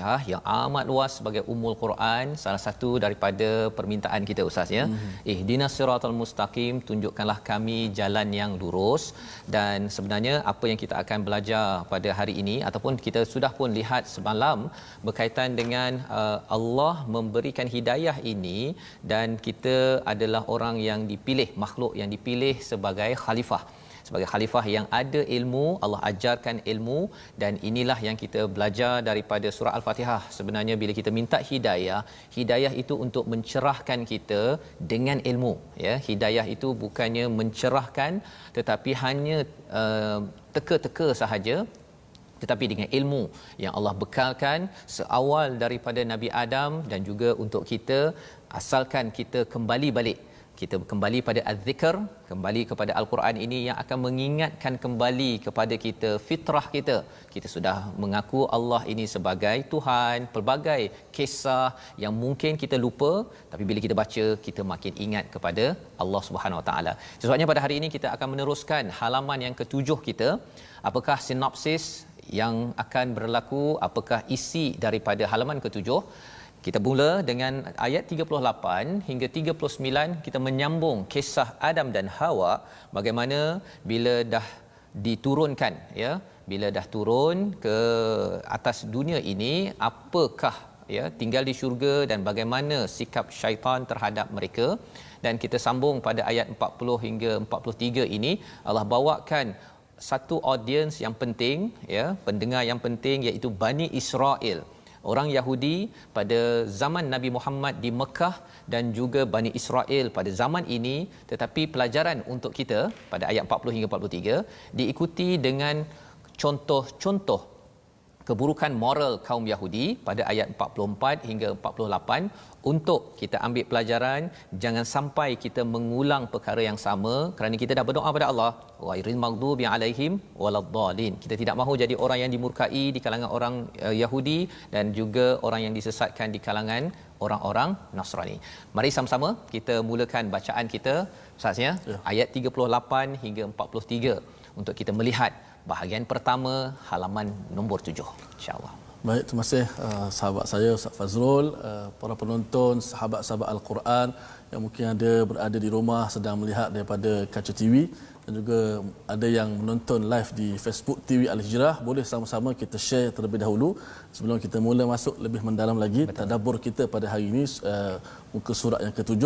Al-Fatihah yang amat luas sebagai Ummul Quran, salah satu daripada permintaan kita Ustaz ya. Ihdinas siratal mustaqim, tunjukkanlah kami jalan yang lurus. Dan sebenarnya apa yang kita akan belajar pada hari ini ataupun kita sudah pun lihat semalam berkaitan dengan Allah memberikan hidayah ini, dan kita adalah orang yang dipilih, makhluk yang dipilih sebagai khalifah. Sebagai khalifah yang ada ilmu, Allah ajarkan ilmu, dan inilah yang kita belajar daripada surah Al-Fatihah. Sebenarnya bila kita minta hidayah, hidayah itu untuk mencerahkan kita dengan ilmu ya. Hidayah itu bukannya mencerahkan tetapi hanya teka-teka sahaja, tetapi dengan ilmu yang Allah bekalkan seawal daripada Nabi Adam, dan juga untuk kita asalkan kita kembali balik, kita kembali pada az-zikr, kembali kepada al-Quran ini yang akan mengingatkan kembali kepada kita fitrah kita. Kita sudah mengaku Allah ini sebagai Tuhan, pelbagai kisah yang mungkin kita lupa, tapi bila kita baca kita makin ingat kepada Allah Subhanahu Wa Taala. Sebabnya pada hari ini kita akan meneruskan halaman yang ke-7 kita. Apakah sinopsis yang akan berlaku, apakah isi daripada halaman ke-7? Kita mula dengan ayat 38 hingga 39, kita menyambung kisah Adam dan Hawa, bagaimana bila dah diturunkan ya, bila dah turun ke atas dunia ini, apakah ya tinggal di syurga dan bagaimana sikap syaitan terhadap mereka. Dan kita sambung pada ayat 40 hingga 43 ini, Allah bawakan satu audiens yang penting ya, pendengar yang penting, iaitu Bani Israel, orang Yahudi pada zaman Nabi Muhammad di Mekah, dan juga Bani Israel pada zaman ini. Tetapi pelajaran untuk kita pada ayat 40 hingga 43 diikuti dengan contoh-contoh keburukan moral kaum Yahudi pada ayat 44 hingga 48, untuk kita ambil pelajaran jangan sampai kita mengulang perkara yang sama, kerana kita dah berdoa pada Allah ghairil maghdubi alaihim waladdallin. Kita tidak mahu jadi orang yang dimurkai di kalangan orang Yahudi dan juga orang yang disesatkan di kalangan orang-orang Nasrani. Mari sama-sama kita mulakan bacaan kita Ustaz ya, ayat 38 hingga 43 untuk kita melihat bahagian pertama halaman nombor 7 insya-Allah. Baik, terima kasih sahabat saya Ustaz Fazrul, para penonton, sahabat-sahabat Al-Quran yang mungkin ada berada di rumah sedang melihat daripada kaca TV, dan juga ada yang menonton live di Facebook TV Al-Hijrah. Boleh sama-sama kita share terlebih dahulu sebelum kita mula masuk lebih mendalam lagi tadabbur kita pada hari ini, muka surat yang ke-7.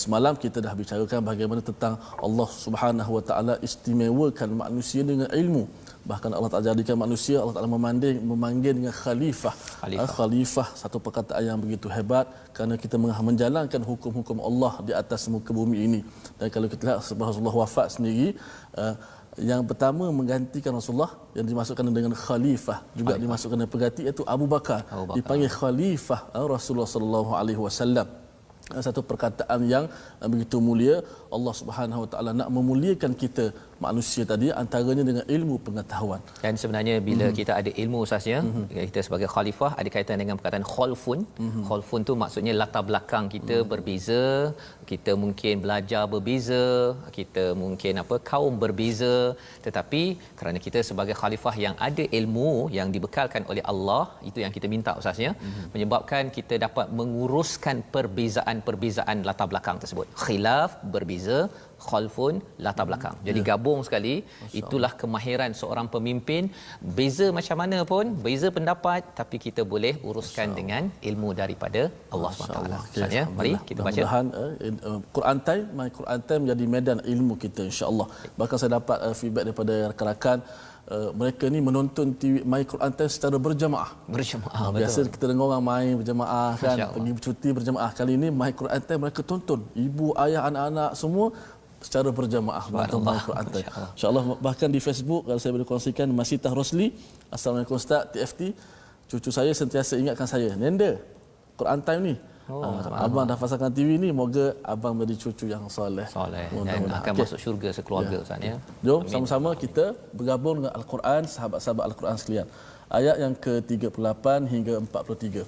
Semalam kita dah bicarakan bagaimana tentang Allah Subhanahu Wa Taala istimewakan manusia dengan ilmu. Bahkan Allah Taala jadikan manusia, Allah Taala memanggil dengan khalifah. Khalifah satu perkataan yang begitu hebat, kerana kita menjalankan hukum-hukum Allah di atas muka bumi ini. Dan kalau kita lihat sebab Rasulullah wafat sendiri, yang pertama menggantikan Rasulullah yang dimasukkan dengan khalifah, juga dimasukkan dengan pengganti, iaitu Abu Bakar. Dipanggil khalifah Rasulullah sallallahu alaihi wasallam. Satu perkataan yang begitu mulia. Allah Subhanahu Wa Taala nak memuliakan kita manusia tadi antaranya dengan ilmu pengetahuan. Dan sebenarnya bila kita ada ilmu Ustaznya, kita sebagai khalifah ada kaitan dengan perkataan khalfun. Khalfun tu maksudnya latar belakang kita berbeza, kita mungkin belajar berbeza, kita mungkin kaum berbeza, tetapi kerana kita sebagai khalifah yang ada ilmu yang dibekalkan oleh Allah, itu yang kita minta Ustaznya, menyebabkan kita dapat menguruskan perbezaan latar belakang tersebut. Khilaf berbeza, khalfun latar belakang. Jadi gabung sekali. Itulah kemahiran seorang pemimpin. Beza macam mana pun, beza pendapat, tapi kita boleh uruskan dengan ilmu daripada Allah SWT. Okay. Mari kita baca. Quran Time, My Quran Time menjadi medan ilmu kita insya-Allah. Bahkan saya dapat feedback daripada rakan-rakan, mereka ni menonton TV My Quran Time secara berjamaah. Biasa kita dengar orang main berjamaah kan, pergi bercuti berjamaah. Kali ini My Quran Time mereka tonton, ibu, ayah, anak-anak semua secara berjamaah menonton My Quran Time. Insya-Allah. Bahkan di Facebook kalau saya boleh kongsikan, Masitah Rosli, Assalamualaikum Ustaz TFT, cucu saya sentiasa ingatkan saya, Nenda, Quran Time ni. Abang dah pasangkan TV ni, moga abang menjadi cucu yang soleh dan akan masuk syurga sekeluarga Ustaz ya. Jom sama-sama kita bergabung dengan Al-Quran, sahabat-sahabat Al-Quran sekalian. Ayat yang ke-38 hingga 43.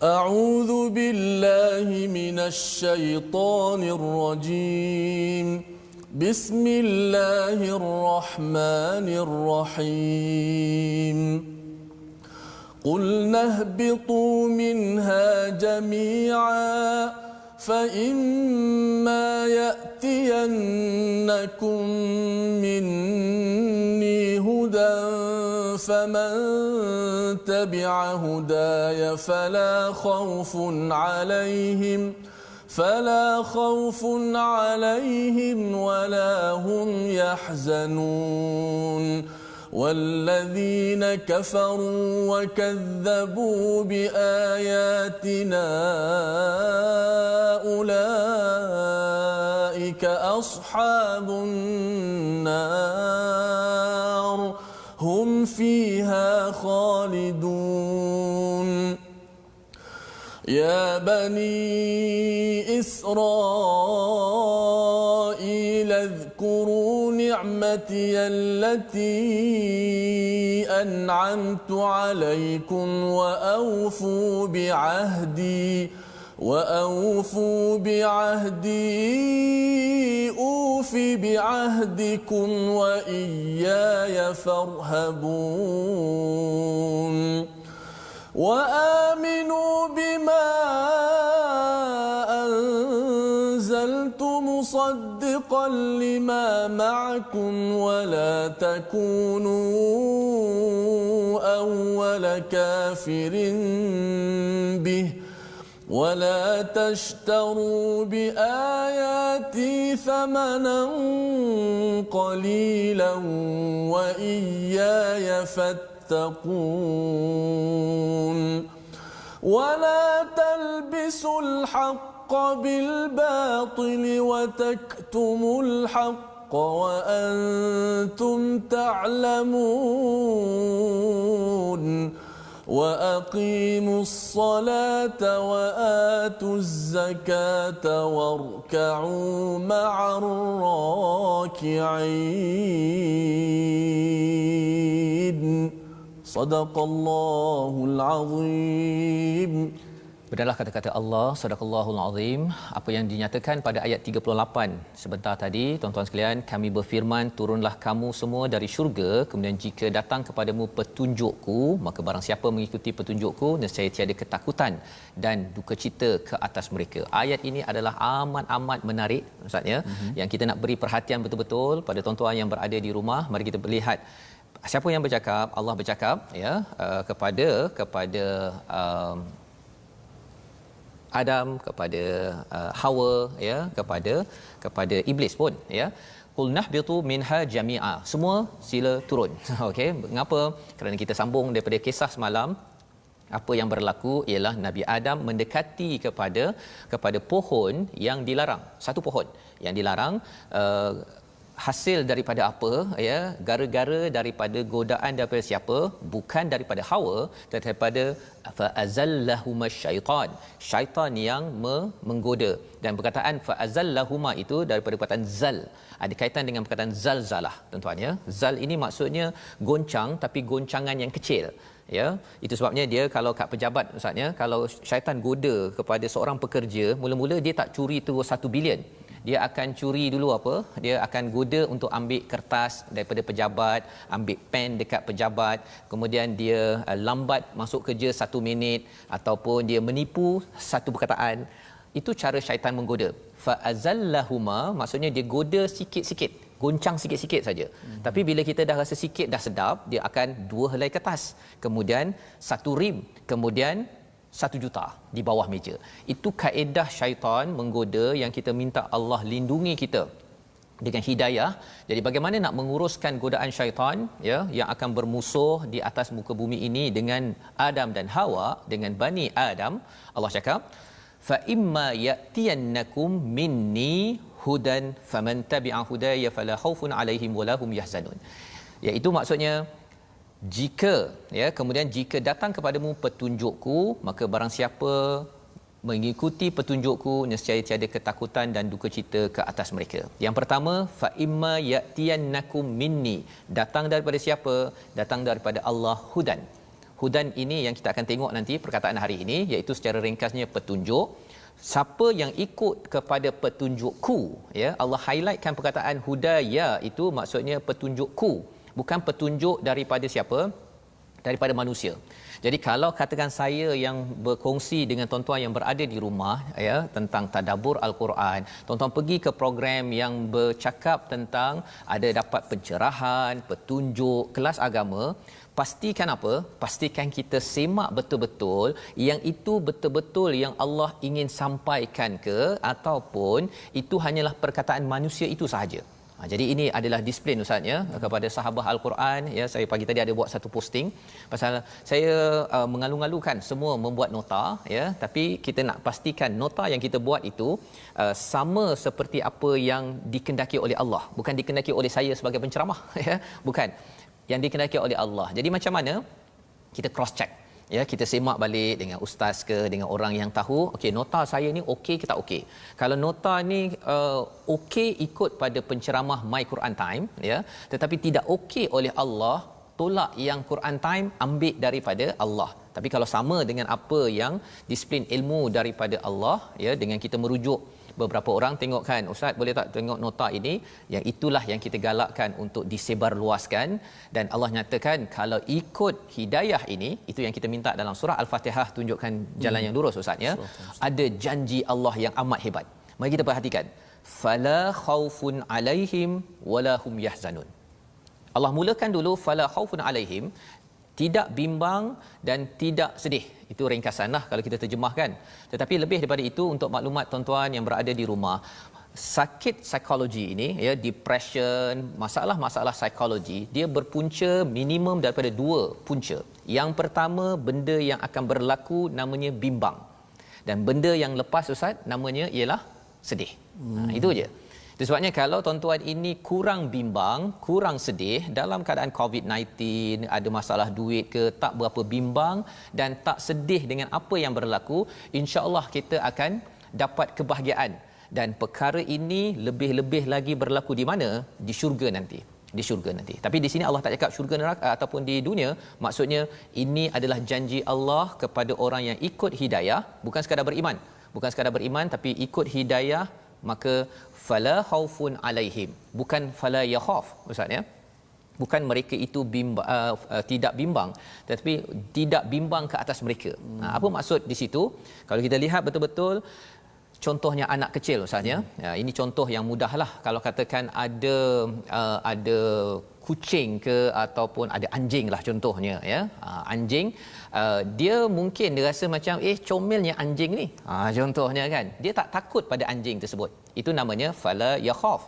A'udzu billahi minasy syaithanir rajim. Bismillahirrahmanirrahim. قُلْنَا اهْبِطُوا مِنْهَا جَمِيعًا فَإِمَّا يَأْتِيَنَّكُم مِّنِّي هُدًى فَمَن تَبِعَ هُدَايَ فلا خوف عليهم ولا هم يحزنون والذين كفروا وكذبوا بآياتنا أولئك أصحاب النار هم فيها خالدون يا بني إسرائيل اذكروا نعمتي التي أنعمت عليكم وأوفوا بعهدي أوف بعهدكم وإياي فارهبون وآمنوا بما أنزلت مصدقا لما معكم ولا تكونوا أول كافر به ولا تشتروا بآياتي ثمنا قليلا وإياي فاتقون ولا تلبسوا الحق بالباطل وتكتموا الحق وأنتم تعلمون وأقيموا الصلاة وآتوا الزكاة واركعوا مع الراكعين صدق الله العظيم. Benarlah kata-kata Allah, sadaqallahul azim, apa yang dinyatakan pada ayat 38 sebentar tadi. Tuan-tuan sekalian, kami berfirman, turunlah kamu semua dari syurga, kemudian jika datang kepadamu petunjukku, maka barang siapa mengikuti petunjukku, nescaya tiada ketakutan dan duka cita ke atas mereka. Ayat ini adalah amat menarik Ustaz ya, yang kita nak beri perhatian betul-betul pada tuan-tuan yang berada di rumah. Mari kita melihat siapa yang bercakap. Allah bercakap ya kepada Adam, kepada Hawa ya, kepada iblis pun ya. Qul nahbitu minha jami'a. Semua sila turun. Okey, mengapa? Kerana kita sambung daripada kisah semalam. Apa yang berlaku ialah Nabi Adam mendekati kepada pohon yang dilarang. Satu pohon yang dilarang, hasil daripada apa ya, gara-gara daripada godaan daripada siapa? Bukan daripada Hawa, tetapi daripada fa azallahuma syaitan, syaitan yang menggoda. Dan perkataan fa azallahuma itu daripada perkataan zal, ada kaitan dengan perkataan zalzalah tuan-tuan ya. Zal ini maksudnya goncang, tapi goncangan yang kecil ya. Itu sebabnya dia kalau kat pejabat ustaznya, kalau syaitan goda kepada seorang pekerja, mula-mula dia tak curi tu 1 bilion. Dia akan curi dulu apa? Dia akan goda untuk ambil kertas daripada pejabat, ambil pen dekat pejabat, kemudian dia lambat masuk kerja 1 minit, ataupun dia menipu satu perkataan. Itu cara syaitan menggoda. Fa azallahuma maksudnya dia goda sikit-sikit, goncang sikit-sikit saja. Tapi bila kita dah rasa sikit dah sedap, dia akan 2 helai kertas, kemudian 1 rim, kemudian 1 juta di bawah meja. Itu kaedah syaitan menggoda yang kita minta Allah lindungi kita dengan hidayah. Jadi bagaimana nak menguruskan godaan syaitan ya, yang akan bermusuh di atas muka bumi ini dengan Adam dan Hawa, dengan Bani Adam. Allah cakap, fa imma ya'tiyannakum minni hudan faman tabi'a hudaya fala khaufun 'alaihim wala hum yahzanun. Iaitu maksudnya, jika ya, kemudian jika datang kepadamu petunjukku, maka barang siapa mengikuti petunjukku, nescaya tiada ketakutan dan duka cita ke atas mereka. Yang pertama, fa imma ya'tiyannakum minni, datang daripada siapa? Datang daripada Allah, hudan. Hudan ini yang kita akan tengok nanti perkataan hari ini, iaitu secara ringkasnya petunjuk. Siapa yang ikut kepada petunjukku ya, Allah highlightkan perkataan hudaya, itu maksudnya petunjukku, bukan petunjuk daripada siapa? daripada manusia. Jadi kalau katakan saya yang berkongsi dengan tuan-tuan yang berada di rumah ya tentang tadabbur al-Quran, tuan-tuan pergi ke program yang bercakap tentang ada dapat pencerahan, petunjuk, kelas agama, pastikan apa? Pastikan kita semak betul-betul yang itu betul-betul yang Allah ingin sampaikan ke ataupun itu hanyalah perkataan manusia itu sahaja. Jadi ini adalah disiplin Ustaz ya kepada sahabat Al-Quran ya. Saya pagi tadi ada buat satu posting pasal saya mengalu-alukan semua membuat nota ya, tapi kita nak pastikan nota yang kita buat itu sama seperti apa yang dikehendaki oleh Allah, bukan dikehendaki oleh saya sebagai penceramah ya, bukan, yang dikehendaki oleh Allah. Jadi macam mana kita cross check ya, kita semak balik dengan ustaz ke dengan orang yang tahu, okey nota saya ni okey ke tak okey. Kalau nota ni okey ikut pada penceramah My Quran Time ya, tetapi tidak okey oleh Allah, tolak yang Quran Time, ambil daripada Allah. Tapi kalau sama dengan apa yang disiplin ilmu daripada Allah ya, dengan kita merujuk beberapa orang, tengok kan ustaz boleh tak tengok nota ini, yang itulah yang kita galakkan untuk disebarluaskan. Dan Allah nyatakan kalau ikut hidayah ini, itu yang kita minta dalam surah Al-Fatihah, tunjukkan jalan yang lurus ustaz ya. Ada janji Allah yang amat hebat. Mari kita perhatikan, fala khaufun alaihim wala hum yahzanun. Allah mulakan dulu fala khaufun alaihim, tidak bimbang dan tidak sedih. Itu ringkasanlah kalau kita terjemahkan. Tetapi lebih daripada itu, untuk maklumat tuan-tuan yang berada di rumah, sakit psikologi ini ya, depression, masalah-masalah psikologi, dia berpunca minimum daripada dua punca. Yang pertama, benda yang akan berlaku namanya bimbang, dan benda yang lepas ustaz namanya ialah sedih. Itu je. Itu sebabnya kalau tuan-tuan ini kurang bimbang, kurang sedih dalam keadaan COVID-19, ada masalah duit ke, tak berapa bimbang dan tak sedih dengan apa yang berlaku, insya-Allah kita akan dapat kebahagiaan. Dan perkara ini lebih-lebih lagi berlaku di mana? Di syurga nanti. Di syurga nanti. Tapi di sini Allah tak cakap syurga neraka ataupun di dunia. Maksudnya ini adalah janji Allah kepada orang yang ikut hidayah, bukan sekadar beriman. Bukan sekadar beriman tapi ikut hidayah, maka fala khaufun alaihim, bukan fala yakhaf ustaz ya, bukan mereka itu tidak bimbang, tetapi tidak bimbang ke atas mereka. Apa maksud di situ? Kalau kita lihat betul-betul contohnya anak kecil ustaz ya, ini contoh yang mudahlah. Kalau katakan ada kucing ke ataupun ada anjing lah contohnya ya, anjing dia mungkin dia rasa macam comelnya anjing ni, contohnya kan, dia tak takut pada anjing tersebut, itu namanya fala yakhaf.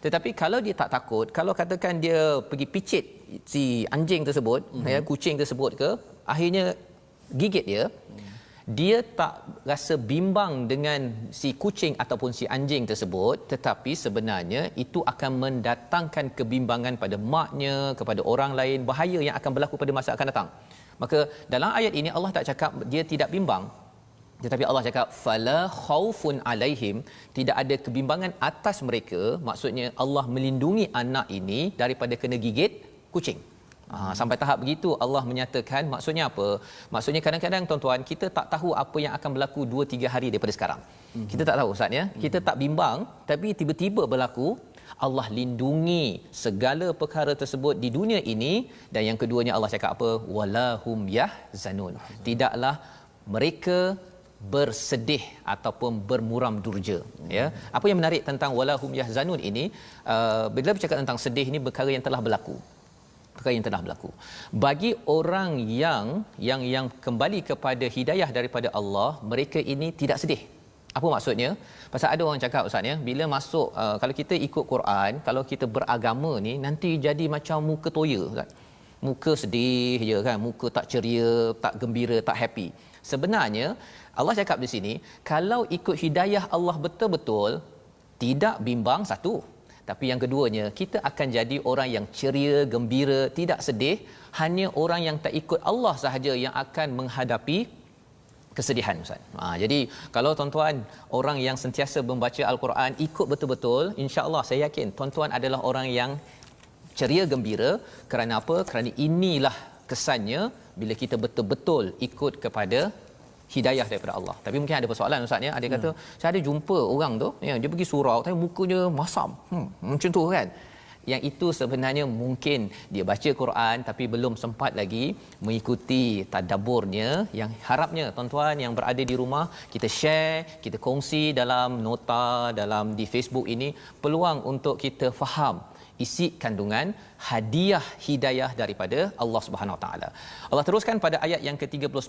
Tetapi kalau dia tak takut, kalau katakan dia pergi picit si anjing tersebut ya, kucing tersebut ke, akhirnya gigit dia tak rasa bimbang dengan si kucing ataupun si anjing tersebut, tetapi sebenarnya itu akan mendatangkan kebimbangan pada maknya, kepada orang lain, bahaya yang akan berlaku pada masa akan datang. Maka dalam ayat ini Allah tak cakap dia tidak bimbang, tetapi Allah cakap fala khaufun alaihim, tidak ada kebimbangan atas mereka. Maksudnya Allah melindungi anak ini daripada kena gigit kucing. Sampai tahap begitu Allah menyatakan. Maksudnya apa? Maksudnya kadang-kadang tuan-tuan, kita tak tahu apa yang akan berlaku 2-3 hari daripada sekarang. Kita tak tahu ustaz ya. Kita tak bimbang, tapi tiba-tiba berlaku. Allah lindungi segala perkara tersebut di dunia ini. Dan yang keduanya Allah cakap apa? Walahum yahzanun, tidaklah mereka bersedih ataupun bermuram durja ya. Apa yang menarik tentang walahum yahzanun ini, bila bercakap tentang sedih ini, perkara yang telah berlaku, perkara yang telah berlaku. Bagi orang yang kembali kepada hidayah daripada Allah, mereka ini tidak sedih. Apa maksudnya? Pasal ada orang cakap ustaz ya, bila masuk kalau kita ikut Quran, kalau kita beragama ni nanti jadi macam muka toya ustaz. Muka sedih je kan, muka tak ceria, tak gembira, tak happy. Sebenarnya Allah cakap di sini, kalau ikut hidayah Allah betul-betul, tidak bimbang satu. Tapi yang keduanya, kita akan jadi orang yang ceria, gembira, tidak sedih. Hanya orang yang tak ikut Allah sahaja yang akan menghadapi kesedihan ustaz. Jadi kalau tuan-tuan orang yang sentiasa membaca Al-Quran, ikut betul-betul, insya-Allah saya yakin tuan-tuan adalah orang yang ceria gembira. Kerana apa? Kerana inilah kesannya bila kita betul-betul ikut kepada hidayah daripada Allah. Tapi mungkin ada persoalan ustaz ya. Ada kata saya ada jumpa orang tu ya, dia pergi surau tapi mukanya masam. Macam tu kan. yang itu sebenarnya mungkin dia baca Quran tapi belum sempat lagi mengikuti tadabburnya. Yang harapnya tuan-tuan yang berada di rumah, kita share, kita kongsi dalam nota, dalam di Facebook ini, peluang untuk kita faham isi kandungan hadiah hidayah daripada Allah Subhanahu Wa Taala. Allah teruskan pada ayat yang ke-39,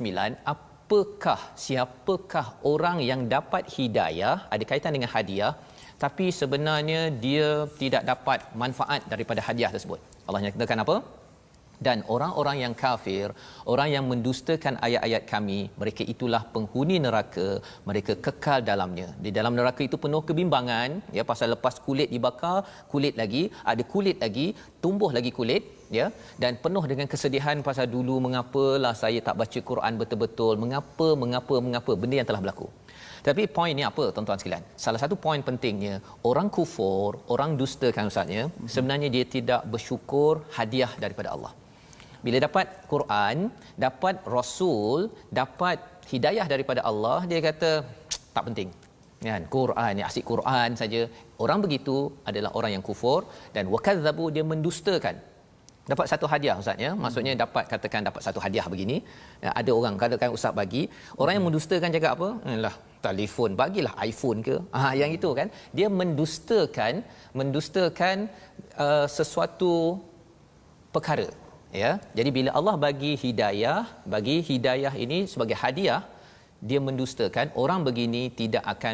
siapakah orang yang dapat hidayah, ada kaitan dengan hadiah, tapi sebenarnya dia tidak dapat manfaat daripada hadiah tersebut. Allah nyatakan apa? Dan orang-orang yang kafir, orang yang mendustakan ayat-ayat kami, mereka itulah penghuni neraka, mereka kekal dalamnya. Di dalam neraka itu penuh kebimbangan, ya, pasal lepas kulit dibakar, kulit lagi, ada kulit lagi, tumbuh lagi kulit, ya, dan penuh dengan kesedihan pasal dulu mengapalah saya tak baca Quran betul-betul, mengapa benda yang telah berlaku. Tapi poin ni apa tuan-tuan sekalian? Salah satu poin pentingnya, orang kufur, orang dusta kan ustaznya, sebenarnya dia tidak bersyukur hadiah daripada Allah. Bila dapat Quran, dapat Rasul, dapat hidayah daripada Allah, dia kata tak penting. Kan? Quran ni asyik Quran saja. Orang begitu adalah orang yang kufur, dan wakadzabu, dia mendustakan. Dapat satu hadiah ustaz, ya. Maksudnya katakan dapat satu hadiah begini. Ada orang katakan ustaz bagi, orang yang mendustakan cakap apa? Lah, telefon, bagilah iPhone ke. Yang itu kan. Dia mendustakan sesuatu perkara. Ya, jadi bila Allah bagi hidayah ini sebagai hadiah, dia mendustakan. Orang begini tidak akan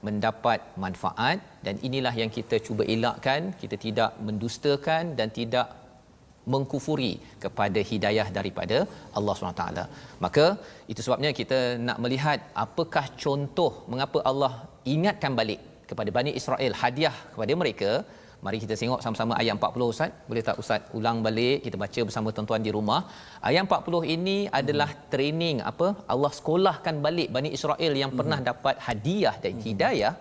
mendapat manfaat, dan inilah yang kita cuba elakkan. Kita tidak mendustakan dan tidak mengkufuri kepada hidayah daripada Allah SWT. Maka itu sebabnya kita nak melihat apakah contoh mengapa Allah ingatkan balik kepada Bani Israel hadiah kepada mereka. Mari kita tengok sama-sama ayat 40 Ustaz. Boleh tak Ustaz ulang balik, kita baca bersama tuan-tuan di rumah. Ayat 40 ini adalah training Allah sekolahkan balik Bani Israel yang pernah dapat hadiah dan hidayah,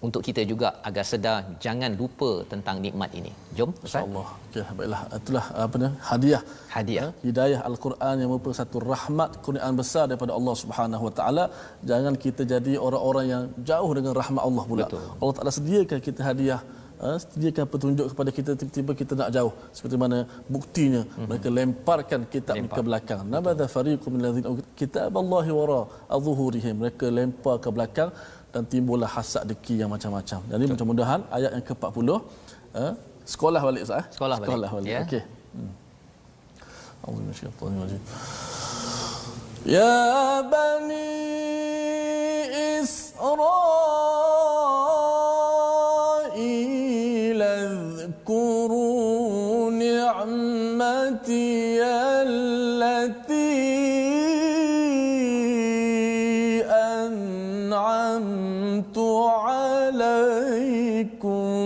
untuk kita juga agar sedar jangan lupa tentang nikmat ini. Jom Ustaz. Insya-Allah. Okey, baiklah. Itulah hadiah. Hidayah Al-Quran yang merupakan satu rahmat kurniaan besar daripada Allah Subhanahu Wa Taala. Jangan kita jadi orang-orang yang jauh dengan rahmat Allah pula. Betul. Allah Taala sediakan kita hadiah, sediakan petunjuk kepada kita, tiba-tiba kita nak jauh. Seperti mana buktinya, mereka lemparkan kitab ke belakang. Nabadha fariqum min allazina kitaballahi wara adh-dhuhurihim. Mereka lempar ke belakang dan timbullah hasad deki yang macam-macam. Jadi mudah-mudahan ayat yang ke-40 sekolah balik Ustaz. Sekolah balik. Ya. Okey. Allahu minasyaitanir Ya bani Israil اذكروا ni'mati allati أنعمت عليكم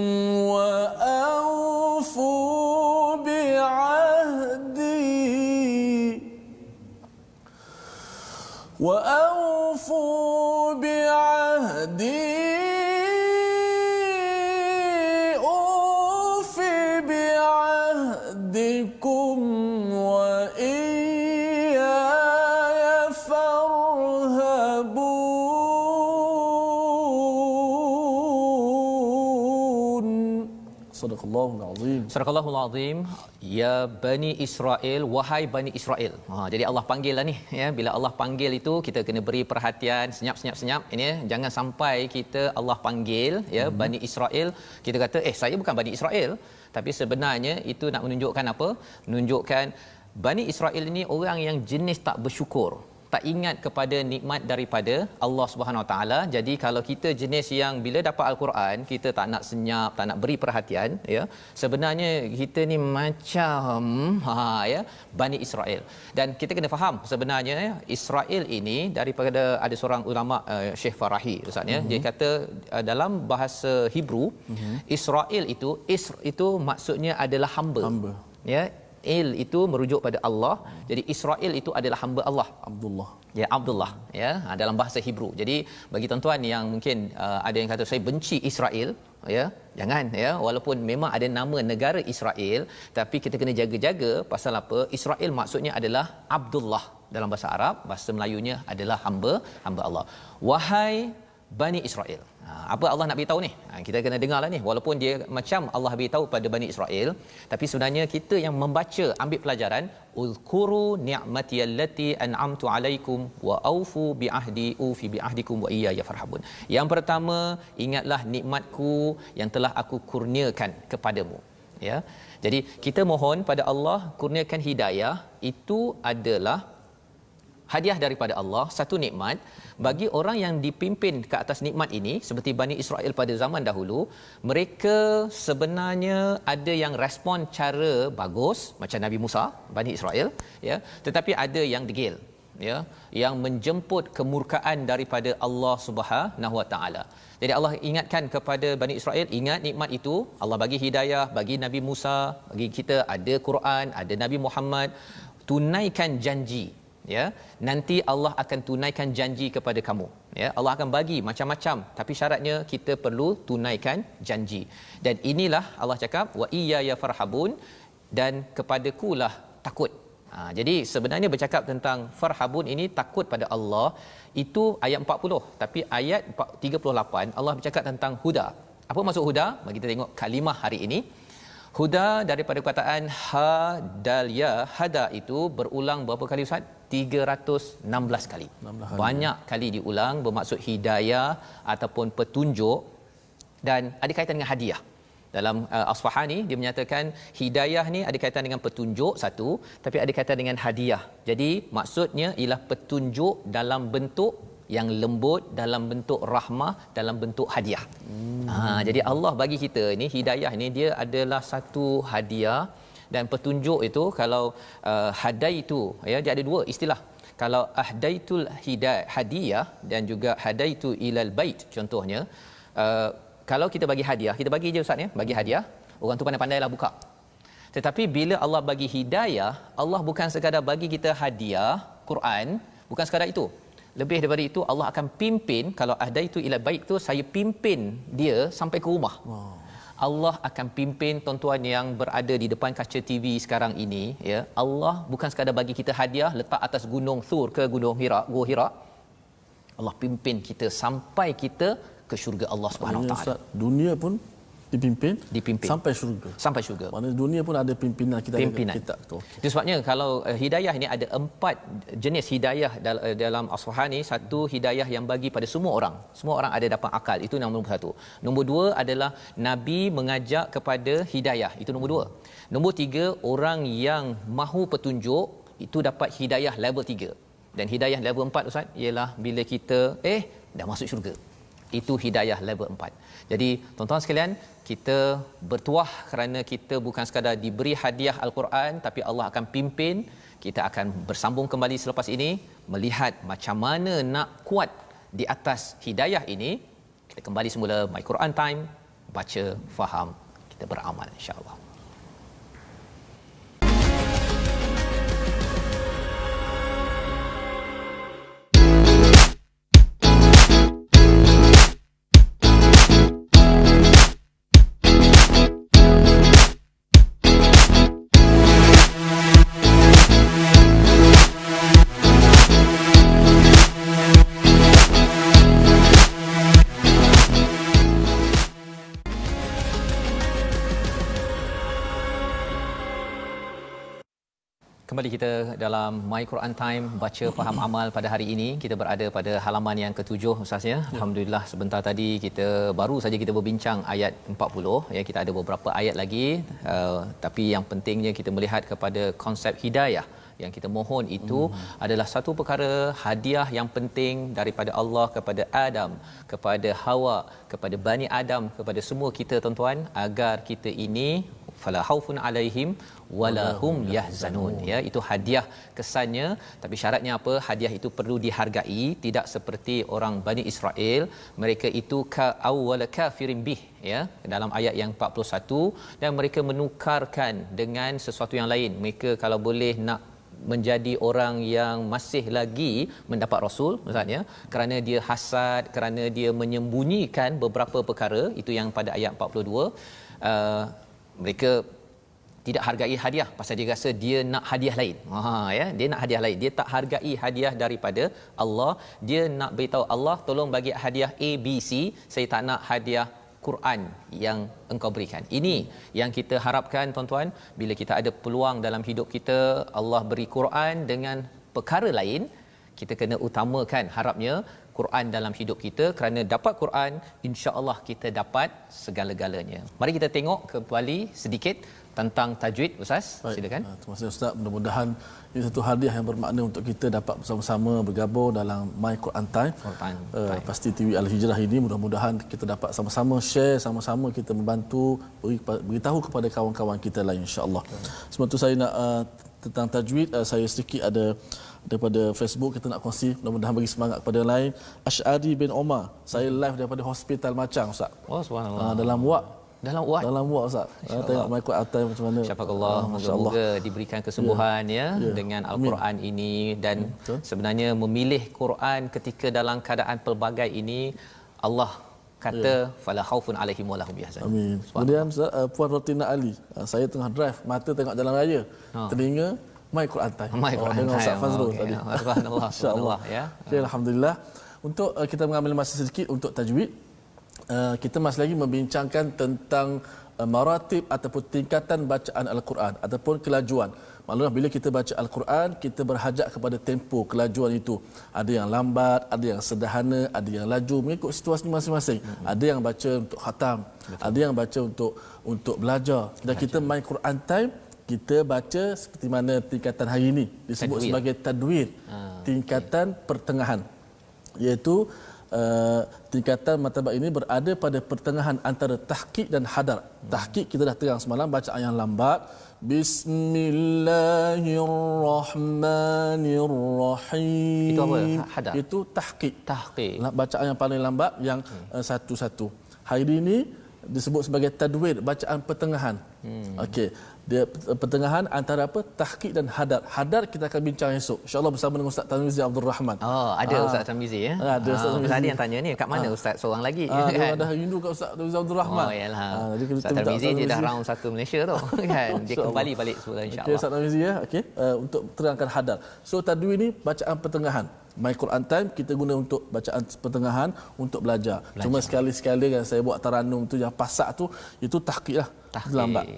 وأوفوا بعهدي أوف بعهدكم وإياي فارهبون صدق الله العظيم. Surahul Azim. Ya Bani Israel, wahai Bani Israel. Jadi Allah panggil lah ni, ya. Bila Allah panggil itu kita kena beri perhatian, senyap ini, ya. Jangan sampai kita Allah panggil, ya, Bani Israel, kita kata saya bukan Bani Israel, tapi sebenarnya itu nak menunjukkan apa? Menunjukkan Bani Israel ini orang yang jenis tak bersyukur, tak ingat kepada nikmat daripada Allah Subhanahu Wa Taala. Jadi kalau kita jenis yang bila dapat Al-Quran kita tak nak senyap, tak nak beri perhatian, ya, sebenarnya kita ni macam ya Bani Israel. Dan kita kena faham sebenarnya, ya, Israel ini daripada ada seorang ulama, Syekh Farahi Ustaz, ya, dia kata dalam bahasa Hebrew, Israel itu maksudnya adalah hamba. Ya, itu merujuk pada Allah. Jadi Israel itu adalah hamba Allah. Abdullah, ya, dalam bahasa Hebrew. Jadi bagi tuan-tuan yang mungkin ada yang kata saya benci Israel, ya, jangan, ya, walaupun memang ada nama negara Israel, tapi kita kena jaga-jaga pasal apa? Israel maksudnya adalah Abdullah dalam bahasa Arab, bahasa Melayunya adalah hamba Allah. Wahai Bani Israel. Apa Allah nak beritahu ni? Kita kena dengarlah ni. Walaupun dia macam Allah beritahu pada Bani Israel, tapi sebenarnya kita yang membaca ambil pelajaran, uzkuru ni'mati allati an'amtu alaikum wa aufu bi ahdi ufi bi ahdikum wa iyaya farhabun. Yang pertama, ingatlah nikmatku yang telah aku kurniakan kepadamu. Ya. Jadi kita mohon pada Allah kurniakan hidayah, itu adalah hadiah daripada Allah, satu nikmat bagi orang yang dipimpin ke atas nikmat ini. Seperti Bani Israel pada zaman dahulu, mereka sebenarnya ada yang respon cara bagus macam Nabi Musa, Bani Israel, ya, tetapi ada yang degil, ya, yang menjemput kemurkaan daripada Allah Subhanahu Wa Taala. Jadi Allah ingatkan kepada Bani Israel, ingat nikmat itu, Allah bagi hidayah, bagi Nabi Musa, bagi kita ada Quran, ada Nabi Muhammad, tunaikan janji. Ya, nanti Allah akan tunaikan janji kepada kamu. Ya, Allah akan bagi macam-macam, tapi syaratnya kita perlu tunaikan janji. Dan inilah Allah cakap wa iyaya farhabun, dan kepadakulah takut. Jadi sebenarnya bercakap tentang farhabun ini, takut pada Allah, itu ayat 40. Tapi ayat 38 Allah bercakap tentang huda. Apa maksud huda? Mari kita tengok kalimah hari ini. Huda daripada perkataan hadal ya, hada itu berulang berapa kali Ustaz? 316 kali. Banyak kali diulang, bermaksud hidayah ataupun petunjuk, dan ada kaitan dengan hadiah. Dalam Asfahani dia menyatakan hidayah ni ada kaitan dengan petunjuk satu, tapi ada kaitan dengan hadiah. Jadi maksudnya ialah petunjuk dalam bentuk yang lembut, dalam bentuk rahmah, dalam bentuk hadiah. Jadi Allah bagi kita ni hidayah ni dia adalah satu hadiah, dan petunjuk itu kalau hadaitu, ya, dia ada dua istilah. Kalau ahdaitul hadiah dan juga hadaitu ilal bait, contohnya kalau kita bagi hadiah, kita bagi je Ustaz, ya, bagi hadiah, orang tu pandai-pandailah buka. Tetapi bila Allah bagi hidayah, Allah bukan sekadar bagi kita hadiah Quran, bukan sekadar itu. Lebih daripada itu, Allah akan pimpin. Kalau ahdaitu ilal bait tu, saya pimpin dia sampai ke rumah. Allah akan pimpin tuan-tuan yang berada di depan kaca TV sekarang ini, ya. Allah bukan sekadar bagi kita hadiah letak atas gunung Thur ke gunung Hira, Gua Hira. Allah pimpin kita sampai kita ke syurga Allah Subhanahu Wa Taala. Dunia pun dipimpin sampai syurga. Maknanya dunia pun ada pimpinan, kita pimpinan. Kita tu. Okay. Itu sebabnya kalau hidayah ini ada 4 jenis hidayah dalam Asfahani. Satu, hidayah yang bagi pada semua orang. Semua orang ada dapat akal. Itu nombor 1. Nombor 2 adalah Nabi mengajak kepada hidayah. Itu nombor 2. Nombor 3, orang yang mahu petunjuk itu dapat hidayah level 3. Dan hidayah level 4 Ustaz ialah bila kita dah masuk syurga. Itu hidayah level 4. Jadi tuan-tuan sekalian, kita bertuah kerana kita bukan sekadar diberi hadiah Al-Quran, tapi Allah akan pimpin. Kita akan bersambung kembali selepas ini melihat macam mana nak kuat di atas hidayah ini. Kita kembali semula My Quran Time, baca, faham, kita beramal insya-Allah. Kembali kita dalam My Quran Time, baca, faham, amal. Pada hari ini kita berada pada halaman yang ke-7 Ustaz, ya. Alhamdulillah, sebentar tadi kita baru saja kita berbincang ayat 40, ya. Kita ada beberapa ayat lagi, tapi yang pentingnya kita melihat kepada konsep hidayah. Yang kita mohon itu adalah satu perkara hadiah yang penting daripada Allah kepada Adam, kepada Hawa, kepada Bani Adam, kepada semua kita tuan-tuan, agar kita ini fala khaufun alaihim wala hum yahzanun, ya. Itu hadiah kesannya, tapi syaratnya apa? Hadiah itu perlu dihargai, tidak seperti orang Bani Israel, mereka itu ka awwal kafirin bih, ya, dalam ayat yang 41, dan mereka menukarkan dengan sesuatu yang lain. Mereka kalau boleh nak menjadi orang yang masih lagi mendapat rasul, maksudnya kerana dia hasad, kerana dia menyembunyikan beberapa perkara, itu yang pada ayat 42, mereka tidak hargai hadiah pasal dia rasa dia nak hadiah lain. Ya, dia nak hadiah lain. Dia tak hargai hadiah daripada Allah. Dia nak beritahu Allah, tolong bagi hadiah A B C, saya tak nak hadiah Quran yang engkau berikan. Ini yang kita harapkan tuan-tuan, bila kita ada peluang dalam hidup kita, Allah beri Quran dengan perkara lain, kita kena utamakan harapnya Quran dalam hidup kita, kerana dapat Quran insya-Allah kita dapat segala-galanya. Mari kita tengok kembali sedikit tentang tajwid. Ustaz, silakan. Terima kasih Ustaz. Mudah-mudahan ini satu hadiah yang bermakna untuk kita dapat bersama-sama bergabung dalam My Quran Time. Pasti TV Al-Hijrah ini, mudah-mudahan kita dapat sama-sama share, sama-sama kita membantu, beritahu kepada kawan-kawan kita lain insya-Allah. Sebab tu saya nak tentang tajwid, saya sedikit ada daripada Facebook, kita nak kongsi, mudah-mudahan bagi semangat kepada yang lain. Asy'ari bin Omar, saya live daripada Hospital Macang Ustaz. Oh subhanallah. Dalam wak Ustaz. Tengok My Quran Time macam mana. Insya-Allah, moga-moga diberikan kesembuhan dengan Al-Quran ini. Dan sebenarnya memilih Quran ketika dalam keadaan pelbagai ini, Allah kata fala khaufun alaihim wala hum yahzanun. Amin. Kemudian Puan Rotina Ali, saya tengah drive, mata tengok jalan raya, telinga My Quran Time. Dengan Ustaz Fazrul tadi. Subhanallah. Subhanallah ya. Okay, alhamdulillah. Untuk kita mengambil masa sedikit untuk tajwid, kita masih lagi membincangkan tentang maratib ataupun tingkatan bacaan Al-Quran ataupun kelajuan. Maklumlah bila kita baca Al-Quran, kita berhajat kepada tempo kelajuan itu. Ada yang lambat, ada yang sederhana, ada yang laju, mengikut situasi masing-masing. Ada yang baca untuk khatam, ada yang baca untuk belajar. Dan kita My Quran Time, kita baca seperti mana tingkatan hari ini disebut sebagai tadwir, tingkatan pertengahan, iaitu tingkatan martabat ini berada pada pertengahan antara tahqiq dan hadar. Tahqiq kita dah terang semalam, bacaan yang lambat, Bismillahirrahmanirrahim. Itu apa? Hadar. Itu tahqiq. Tahqiq. Bacaan yang paling lambat, yang satu-satu. Hari ini disebut sebagai tadwir, bacaan pertengahan. Okey, dia pertengahan antara apa? Tahqiq dan hadar. Hadar kita akan bincang esok insya-Allah bersama dengan Ustaz Tarmizi Abdul Rahman. Ada Ustaz Tarmizi ya. Ada Ustaz Tarmizi. Tadi yang tanya ni, kat mana Ustaz seorang lagi? Dia dah rindu kat Ustaz Tarmizi Abdul Rahman. Yalah. Ustaz Tarmizi dia dah round 1 Malaysia tu kan. Dia kembali balik semula insya-Allah. Okey Ustaz Tarmizi ya. Okey, untuk terangkan hadar. So tadwir ni bacaan pertengahan. My Quran Time kita guna untuk bacaan pertengahan untuk belajar. Cuma sekali-sekali kan saya buat taranum tu yang pasak tu, itu tahqiq lah. Lambat.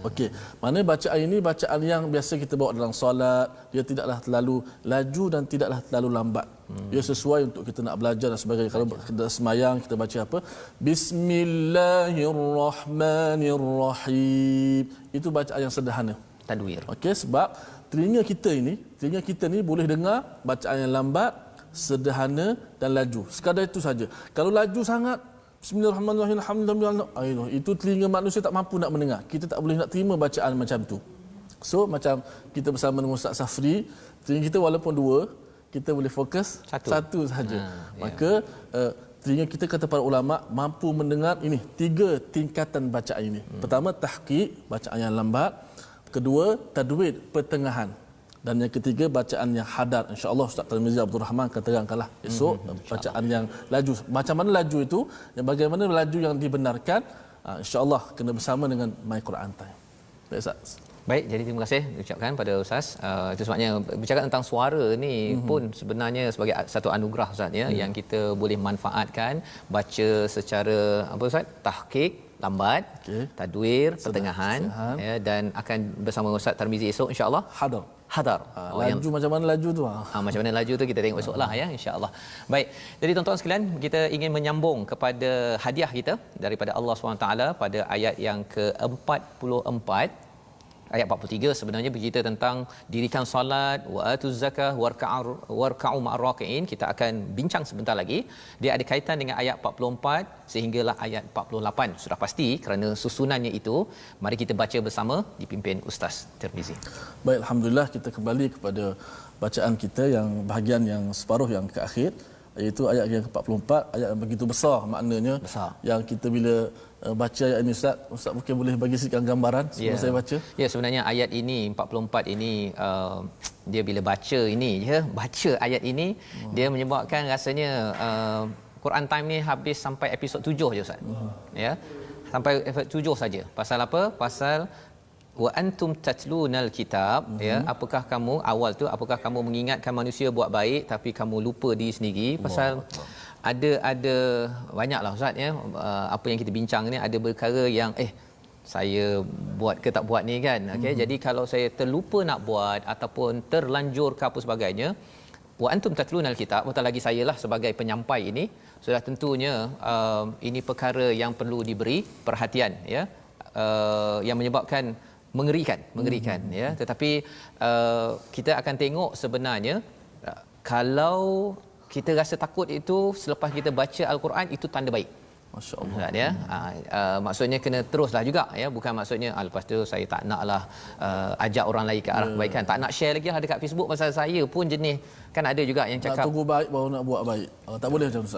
Okey. Mana bacaan ini bacaan yang biasa kita bawa dalam solat, dia tidaklah terlalu laju dan tidaklah terlalu lambat. Dia sesuai untuk kita nak belajar dan sebagainya. Kalau kita semayang kita baca apa? Bismillahirrahmanirrahim. Itu bacaan yang sederhana. Tadwir. Okey, sebab telinga kita ni boleh dengar bacaan yang lambat, sederhana dan laju. Sekadar itu saja. Kalau laju sangat, Bismillahirrahmanirrahim, alhamdulillah, itu telinga manusia tak mampu nak mendengar. Kita tak boleh nak terima bacaan macam tu. So macam kita bersama dengan Ustaz Safri, telinga kita walaupun 2, kita boleh fokus satu saja. Maka telinga kita, kata para ulama, mampu mendengar ini 3 tingkatan bacaan ini. Pertama tahqiq, bacaan yang lambat. Kedua tadwir, pertengahan. Dan yang ketiga bacaan yang hadar. Insya-Allah Ustaz Tarmizi Abdul Rahman akan terangkanlah esok bacaan yang laju. Macam mana laju itu, yang bagaimana laju yang dibenarkan, insya-Allah kena bersama dengan My Quran Time. Baik Ustaz. Baik, jadi terima kasih ucapkan pada Ustaz. Itu sebabnya bercakap tentang suara ni pun sebenarnya sebagai satu anugerah Ustaz ya, yang kita boleh manfaatkan, baca secara apa Ustaz? Tahqiq lambat, tadwir pertengahan ya, dan akan bersama Ustaz Tarmizi esok insya-Allah hadar. Laju macam mana laju tu? Macam mana laju tu kita tengok esoklah ya, insya-Allah. Baik. Jadi tuan-tuan sekalian, kita ingin menyambung kepada hadiah kita daripada Allah SWT pada ayat yang ke-44. Ayat 43 sebenarnya bercerita tentang dirikan solat, wa atuz zakah, warka'u ma'ar raki'in. Kita akan bincang sebentar lagi. Dia ada kaitan dengan ayat 44 sehinggalah ayat 48. Sudah pasti kerana susunannya itu. Mari kita baca bersama dipimpin Ustaz Tirmizi. Baik, alhamdulillah kita kembali kepada bacaan kita yang bahagian yang separuh yang ke akhir, iaitu ayat yang ke-44, ayat yang begitu besar maknanya. Yang kita bila baca ayat ini Ustaz mungkin boleh bagi sedikit gambaran sebelum saya baca. Ya, sebenarnya ayat ini 44 ini dia bila baca ini baca ayat ini dia menyebabkan rasanya Quran Time ni habis sampai episod 7 je Ustaz. Ya. Sampai episod 7 saja. Pasal apa? Pasal wa antum tatlunal kitab, ya, apakah kamu awal tu apakah kamu mengingatkan manusia buat baik tapi kamu lupa diri sendiri? Pasal ada banyaklah ustaz, ya, apa yang kita bincang ni, ada perkara yang saya buat ke tak buat ni kan, okey. Jadi kalau saya terlupa nak buat ataupun terlanjur ke apa sebagainya, wa antum tatlunal kitab, apatah lagi saya lah sebagai penyampai ini, sudah tentunya ini perkara yang perlu diberi perhatian, ya, yang menyebabkan mengerikan, ya. Tetapi kita akan tengok sebenarnya kalau kita rasa takut itu selepas kita baca al-Quran, itu tanda baik. Masya-Allah. Ya, maksudnya kena teruslah juga, ya, bukan maksudnya lepas tu saya tak naklah ajak orang lain ke arah kebaikan, tak nak share lagi lah dekat Facebook pasal saya pun jenis, kan ada juga yang cakap nak tunggu baik baru nak buat baik. Tak boleh macam tu,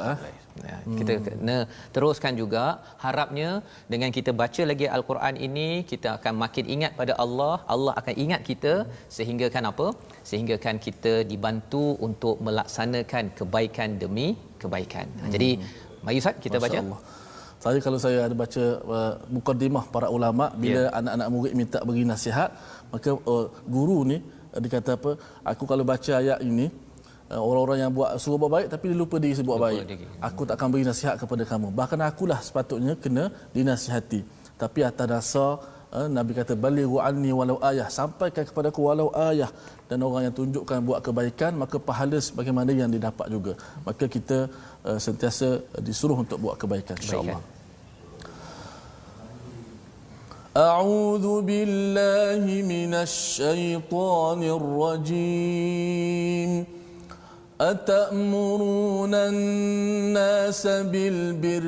ya, kita kena teruskan juga. Harapnya dengan kita baca lagi al-Quran ini, kita akan makin ingat pada Allah, Allah akan ingat kita, sehingga kan apa? Sehingga kan kita dibantu untuk melaksanakan kebaikan demi kebaikan. Jadi mari Ustaz kita baca. Saya kalau saya ada baca mukaddimah para ulama bila anak-anak murid minta beri nasihat, maka guru ni dia kata apa? Aku kalau baca ayat ini, orang-orang yang buat suruh buat baik tapi dia lupa diri buat baik, aku tak akan beri nasihat kepada kamu. Bahkan akulah sepatutnya kena dinasihati. Tapi atas dasar Nabi kata balighu anni walau ayah, sampaikan kepada aku walau ayah, dan orang yang tunjukkan buat kebaikan maka pahala sebagaimana yang didapat juga. Maka kita sentiasa disuruh untuk buat kebaikan, insya-Allah. A'udzu billahi minasy syaithanir rajim. أتأمرون الناس بالبر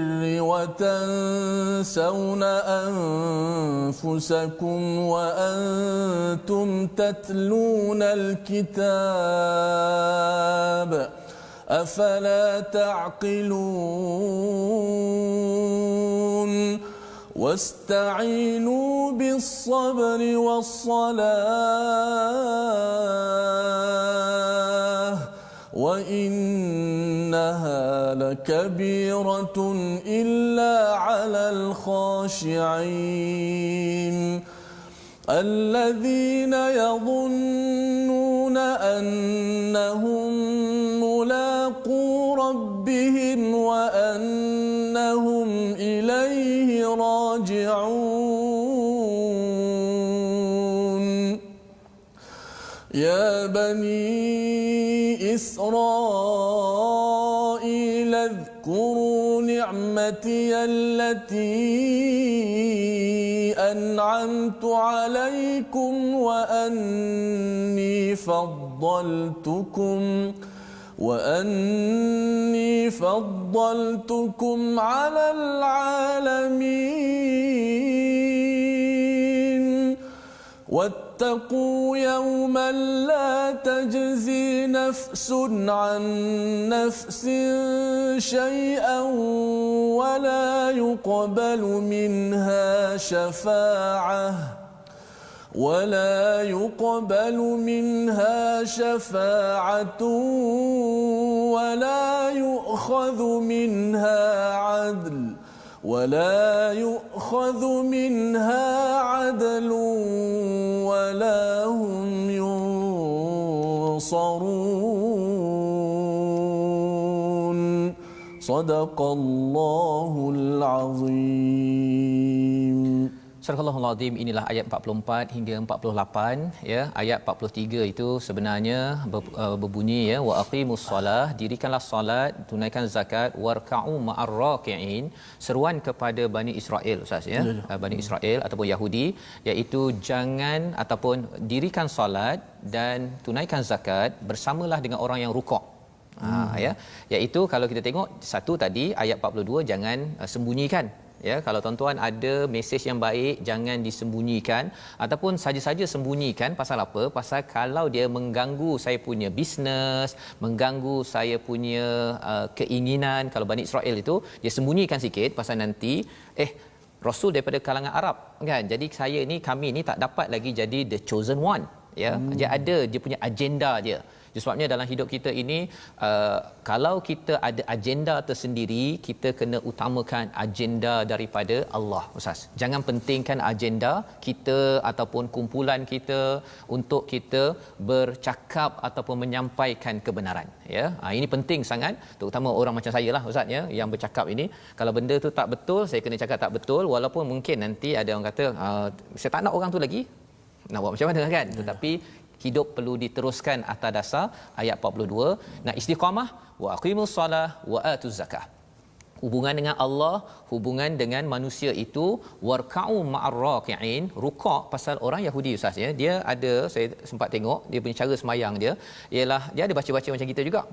وتنسون أنفسكم وأنتم تتلون الكتاب أفلا تعقلون واستعينوا بالصبر والصلاة وإنها لكبيرة إلا على الخاشعين الذين يظنون أنهم ملاقو ربهم وأنهم إليه راجعون يا بني إسرائيل اذكروا نعمتي التي أنعمت عليكم وأني فضلتكم على العالمين واتقوا يوما لا تجزي نفس عن نفس شيئا ولا يقبل منها شفاعة ولا يؤخذ منها عدل ولا هم ينصرون صدق الله العظيم. Surah Al-Azim, inilah ayat 44 hingga 48, ya. Ayat 43 itu sebenarnya berbunyi, ya, wa aqimus solah, dirikanlah solat, tunaikan zakat, warka'u ma'ar raki'in, seruan kepada Bani Israel, Ustaz, ya. Bani Israel ataupun Yahudi, iaitu jangan ataupun dirikan solat dan tunaikan zakat bersamalah dengan orang yang rukuk. Ya, iaitu kalau kita tengok satu tadi ayat 42, jangan sembunyikan. Ya, kalau tuan-tuan ada mesej yang baik, jangan disembunyikan ataupun saja-saja sembunyikan. Pasal apa? Pasal kalau dia mengganggu saya punya bisnes, mengganggu saya punya keinginan. Kalau Bani Israel itu dia sembunyikan sikit pasal nanti Rasul daripada kalangan Arab, kan? Jadi kami ni tak dapat lagi jadi the chosen one, ya. Dia ada dia punya agenda dia. Sebabnya dalam hidup kita ini kalau kita ada agenda tersendiri, kita kena utamakan agenda daripada Allah, Ustaz. Jangan pentingkan agenda kita ataupun kumpulan kita untuk kita bercakap ataupun menyampaikan kebenaran, ya. Ini penting sangat, terutama orang macam saya lah, Ustaz, ya, yang bercakap ini. Kalau benda tu tak betul, saya kena cakap tak betul, walaupun mungkin nanti ada orang kata saya tak nak orang tu lagi, nak buat macam mana kan. Tetapi hidup perlu diteruskan atas dasar ayat 42, nak istiqamah, wa aqimus solah wa atuz zakah. Hubungan dengan Allah, hubungan dengan manusia itu, warka'u ma'ar raki'in, rukuk. Pasal orang Yahudi, Ustaz, ya, dia ada, saya sempat tengok dia punya cara semayang dia ialah dia ada baca-baca macam kita juga,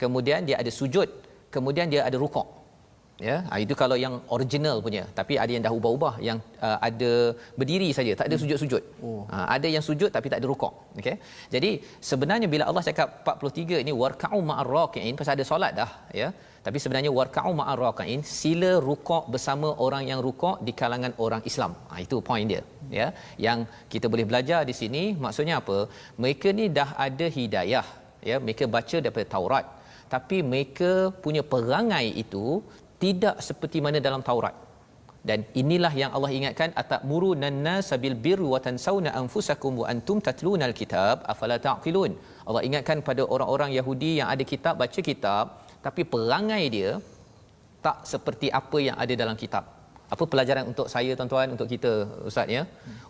kemudian dia ada sujud, kemudian dia ada rukuk, ya. Itu kalau yang original punya. Tapi ada yang dah ubah-ubah, yang ada berdiri saja, tak ada sujud-sujud. Ada yang sujud tapi tak ada rukuk. Okey. Jadi sebenarnya bila Allah cakap 43 ini warka'u ma'ar raki'in, pasal ada solat dah, ya. Tapi sebenarnya warka'u ma'ar raki'in, sila rukuk bersama orang yang rukuk di kalangan orang Islam. Itu point dia, ya. Yang kita boleh belajar di sini maksudnya apa? Mereka ni dah ada hidayah, ya. Mereka baca daripada Taurat, tapi mereka punya perangai itu tidak seperti mana dalam Taurat. Dan inilah yang Allah ingatkan, atamurun nas bil birri wa tansawna anfusakum wa antum tatluna alkitab afala taqilun. Allah ingatkan pada orang-orang Yahudi yang ada kitab, baca kitab, tapi perangai dia tak seperti apa yang ada dalam kitab. Apa pelajaran untuk saya, tuan-tuan, untuk kita, Ustaz, ya?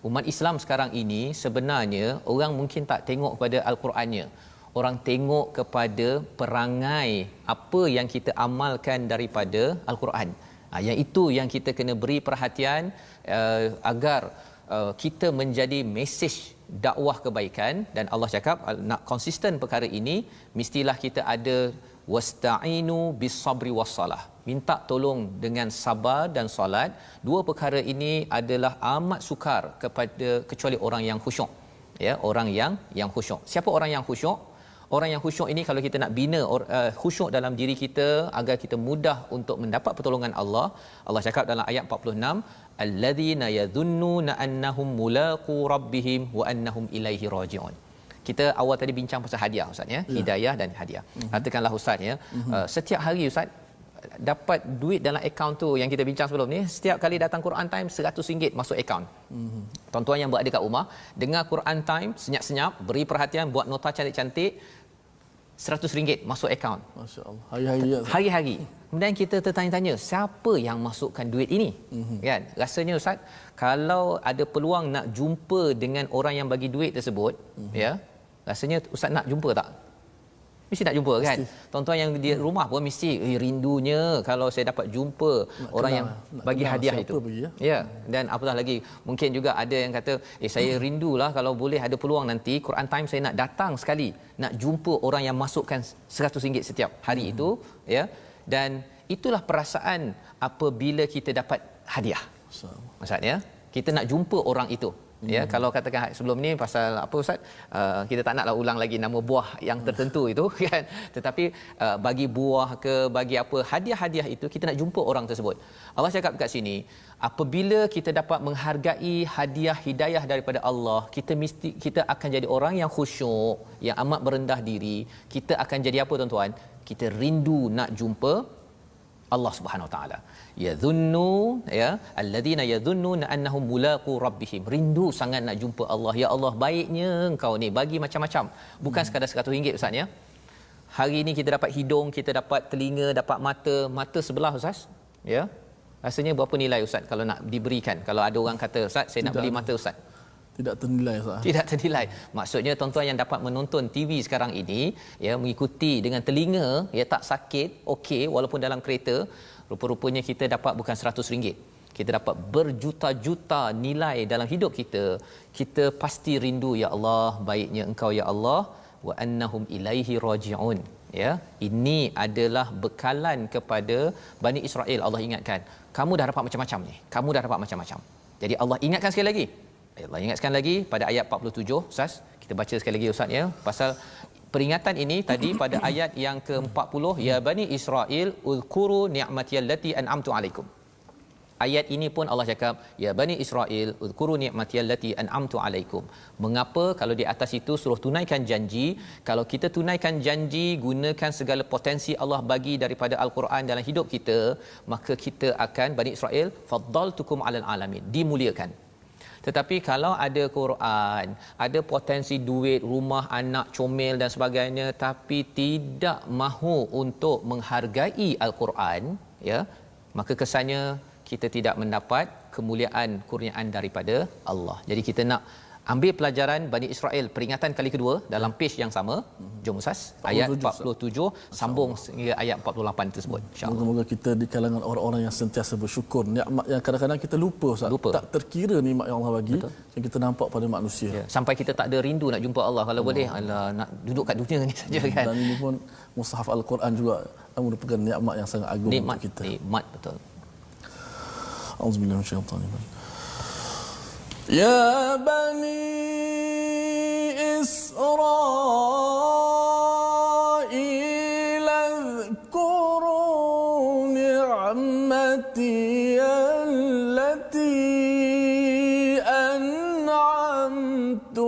Umat Islam sekarang ini sebenarnya orang mungkin tak tengok kepada al-Qurannya. Orang tengok kepada perangai apa yang kita amalkan daripada Al-Quran. Yang itu yang kita kena beri perhatian agar kita menjadi mesej dakwah kebaikan. Dan Allah cakap nak konsisten perkara ini, mestilah kita ada wasta'inu bis-sabri was-salah. Minta tolong dengan sabar dan solat. Dua perkara ini adalah amat sukar kepada kecuali orang yang khusyuk, ya, orang yang khusyuk. Siapa orang yang khusyuk? Orang yang khusyuk ini, kalau kita nak bina khusyuk dalam diri kita agar kita mudah untuk mendapat pertolongan Allah, Allah cakap dalam ayat 46, alladzina yadhunnuna annahum mulaqu rabbihim wa annahum ilaihi raji'un. Kita awal tadi bincang pasal hadiah, Ustaz, ya, hidayah dan hadiah. Katakanlah, Ustaz, ya, setiap hari, Ustaz, dapat duit dalam akaun tu yang kita bincang sebelum ni, setiap kali datang Quran Time RM100 masuk akaun. Tuan-tuan yang berada kat rumah, dengar Quran Time senyap-senyap, beri perhatian, buat nota cantik-cantik, RM100 masuk akaun. Masya-Allah. Hari-hari. Kemudian kita tertanya-tanya, siapa yang masukkan duit ini? Kan? Rasanya, Ustaz, kalau ada peluang nak jumpa dengan orang yang bagi duit tersebut, ya, rasanya Ustaz nak jumpa tak? Mesti nak jumpa, kan? Tuan-tuan yang di rumah pun mesti rindunya kalau saya dapat jumpa orang yang bagi hadiah itu. Ya, dan apatah lagi, mungkin juga ada yang kata, saya rindulah kalau boleh ada peluang nanti Quran Time saya nak datang sekali, nak jumpa orang yang masukkan RM100 setiap hari itu, ya. Dan itulah perasaan apabila kita dapat hadiah. Maksudnya kita nak jumpa orang itu. Ya, kalau katakan sebelum ni pasal apa, Ustaz, kita tak naklah ulang lagi nama buah yang tertentu itu, kan. Tetapi bagi buah ke bagi apa, hadiah-hadiah itu kita nak jumpa orang tersebut. Allah cakap kat sini, apabila kita dapat menghargai hadiah hidayah daripada Allah, kita akan jadi orang yang khusyuk, yang amat merendah diri. Kita akan jadi apa, tuan-tuan? Kita rindu nak jumpa Allah Subhanahu Wa Taala. Yadhunnu, ya, alladhina yadhunnuna annahum mulaqu rabbihim. Rindu sangat nak jumpa Allah. Ya Allah, baiknya Engkau ni bagi macam-macam. Bukan sekadar RM100, Ustaz, ya. Hari ini kita dapat hidung, kita dapat telinga, dapat mata sebelah, Ustaz, ya. Rasanya berapa nilai, Ustaz, kalau nak diberikan? Kalau ada orang kata, Ustaz, saya nak beli mata, Ustaz. Tidak ternilai, Ustaz. Tidak ternilai. Maksudnya tuan-tuan yang dapat menonton TV sekarang ini, ya, mengikuti dengan telinga, ya, tak sakit, okey, walaupun dalam kereta, rupa-rupanya kita dapat bukan RM100. Kita dapat berjuta-juta nilai dalam hidup kita. Kita pasti rindu, ya Allah, baiknya Engkau, ya Allah, wa annahum ilaihi raji'un. Ya, ini adalah bekalan kepada Bani Israel. Allah ingatkan, kamu dah dapat macam-macam ni. Kamu dah dapat macam-macam. Jadi Allah ingatkan sekali lagi. Allah ingatkan lagi pada ayat 47, Ustaz. Kita baca sekali lagi, Ustaz, ya. Pasal peringatan ini tadi pada ayat yang ke-40, ya Bani Israel uzkuru ni'matiyallati an'amtu alaikum. ayat ini pun Allah cakap, ya Bani Israel, uzkuru ni'mati allati an'amtu alaikum. Mengapa kalau di atas itu suruh tunaikan janji? Kalau kita tunaikan janji, gunakan segala potensi Allah bagi daripada Al-Quran dalam hidup kita, maka kita akan, Bani Israel, faddaltukum 'alal alamin, dimuliakan. Tetapi kalau ada Quran, ada potensi duit, rumah, anak, comel dan sebagainya, tapi tidak mahu untuk menghargai Al-Quran, ya, maka kesannya kita tidak mendapat kemuliaan kurniaan daripada Allah. Jadi kita nak ambil pelajaran Bani Israel peringatan kali kedua dalam page yang sama. Jom Ustaz, ayat 47 sambung hingga ayat 48 tersebut, insya-Allah. Moga-moga kita di kalangan orang-orang yang sentiasa bersyukur. Nikmat yang kadang-kadang kita lupa, Ustaz. Tak terkira nikmat yang Allah bagi. Betul. Yang kita nampak pada manusia. Ya, sampai kita tak ada rindu nak jumpa Allah. Kalau boleh, Allah nak duduk kat dunia ni saja kan. Dan ini pun mushaf Al-Quran juga merupakan nikmat yang sangat agung nikmat, untuk kita. Nikmat betul. Auzubillahi minasyaitanir rajim. Ya Bani Israil, اذكروا نعمتي التي أنعمت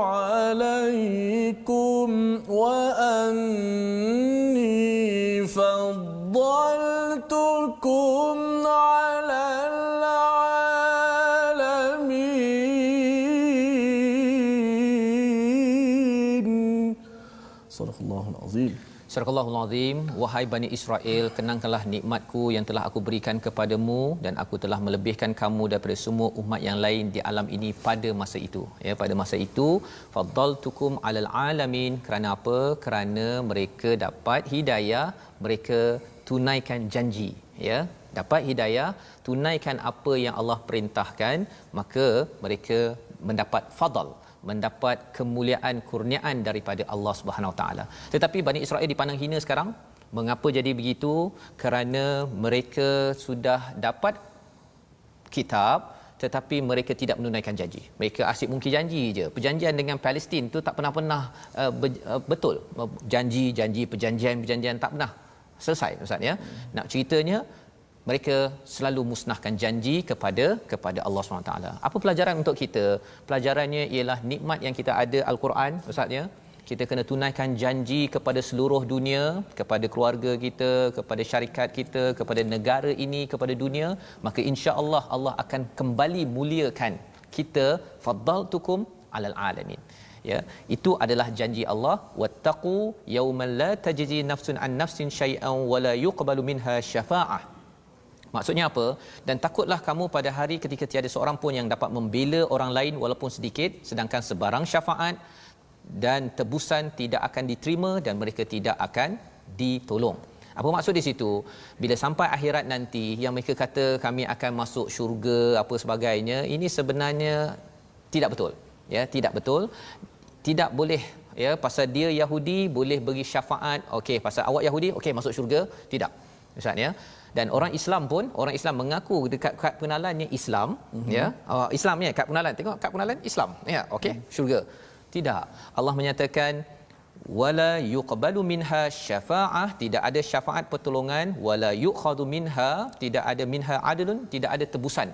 عليكم وأني فضلتكم على Sadaqallahul Azim. Sadaqallahul Azim. Wahai Bani Israel, kenangkanlah nikmatku yang telah aku berikan kepadamu, dan aku telah melebihkan kamu daripada semua umat yang lain di alam ini pada masa itu. Ya, pada masa itu faddaltukum alal alamin. Kerana apa? Kerana mereka dapat hidayah, mereka tunaikan janji, ya. Dapat hidayah, tunaikan apa yang Allah perintahkan, maka mereka mendapat fadal, mendapat kemuliaan kurniaan daripada Allah Subhanahu Wa Taala. Tetapi Bani Israel dipandang hina sekarang. Mengapa jadi begitu? Kerana mereka sudah dapat kitab, tetapi mereka tidak menunaikan janji. Mereka asyik mungkir janji je. Perjanjian dengan Palestin tu tak pernah betul. Janji, perjanjian tak pernah selesai, Ustaz, ya. Nak ceritanya, mereka selalu musnahkan janji kepada Allah SWT. Apa pelajaran untuk kita? Pelajarannya ialah nikmat yang kita ada Al-Quran, Ustaz, ya. Kita kena tunaikan janji kepada seluruh dunia, kepada keluarga kita, kepada syarikat kita, kepada negara ini, kepada dunia, maka insya-Allah Allah akan kembali muliakan kita, faddaltukum alal alamin. Ya, itu adalah janji Allah, wattaqu yauman la tajzi nafsun an nafsin syai'an wa la yuqbalu minha syafa'ah. Maksudnya apa? Dan takutlah kamu pada hari ketika tiada seorang pun yang dapat membela orang lain walaupun sedikit, sedangkan sebarang syafaat dan tebusan tidak akan diterima dan mereka tidak akan ditolong. Apa maksud di situ? Bila sampai akhirat nanti yang mereka kata kami akan masuk syurga apa sebagainya, ini sebenarnya tidak betul. Ya, tidak betul. Tidak boleh, ya, pasal dia Yahudi boleh beri syafaat, okey, pasal awak Yahudi okey masuk syurga, tidak. Misalnya, dan orang Islam pun, orang Islam mengaku dekat kad pengenalannya Islam, ya. Islamnya kad pengenalan, tengok kad pengenalan Islam, ya, okey, syurga. Tidak. Allah menyatakan wala yuqbalu minha syafa'ah, tidak ada syafaat pertolongan, wala yu'khadhu minha, tidak ada minha adlun, tidak ada tebusan.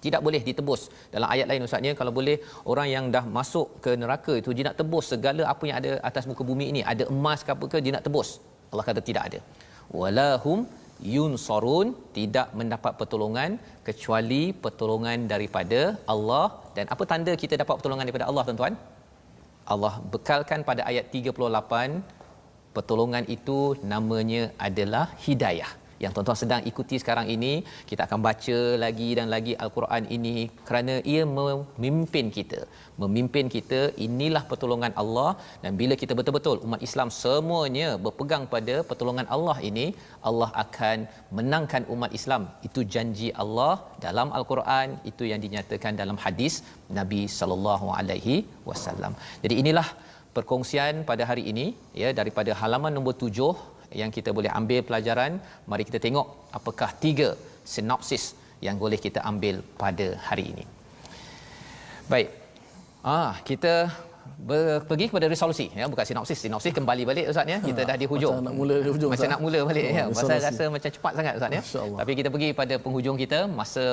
Tidak boleh ditebus. Dalam ayat lain, Ustaznya, kalau boleh orang yang dah masuk ke neraka itu dia nak tebus segala apa yang ada atas muka bumi ini, ada emas ke apa ke, dia nak tebus. Allah kata tidak ada. Walahum yunsarun, tidak mendapat pertolongan kecuali pertolongan daripada Allah. Dan apa tanda kita dapat pertolongan daripada Allah, tuan-tuan? Allah bekalkan pada ayat 38, pertolongan itu namanya adalah hidayah. Yang tuan-tuan sedang ikuti sekarang ini, kita akan baca lagi dan lagi Al-Quran ini kerana ia memimpin kita. Inilah pertolongan Allah, dan bila kita betul-betul umat Islam semuanya berpegang pada pertolongan Allah ini, Allah akan menangkan umat Islam. Itu janji Allah dalam Al-Quran, itu yang dinyatakan dalam hadis Nabi sallallahu alaihi wasallam. Jadi inilah perkongsian pada hari ini, ya, daripada halaman nombor 7 yang kita boleh ambil pelajaran. Mari kita tengok apakah 3 sinopsis yang boleh kita ambil pada hari ini. Baik. Kita pergi kepada resolusi ya, bukan sinopsis kembali balik ustaz ya, kita dah di hujung macam nak mula dari hujung, macam Ustaz. nak mula balik ya, pasal resolusi. rasa macam cepat sangat ustaz ya. Masya-Allah. Tapi kita pergi pada penghujung kita, masa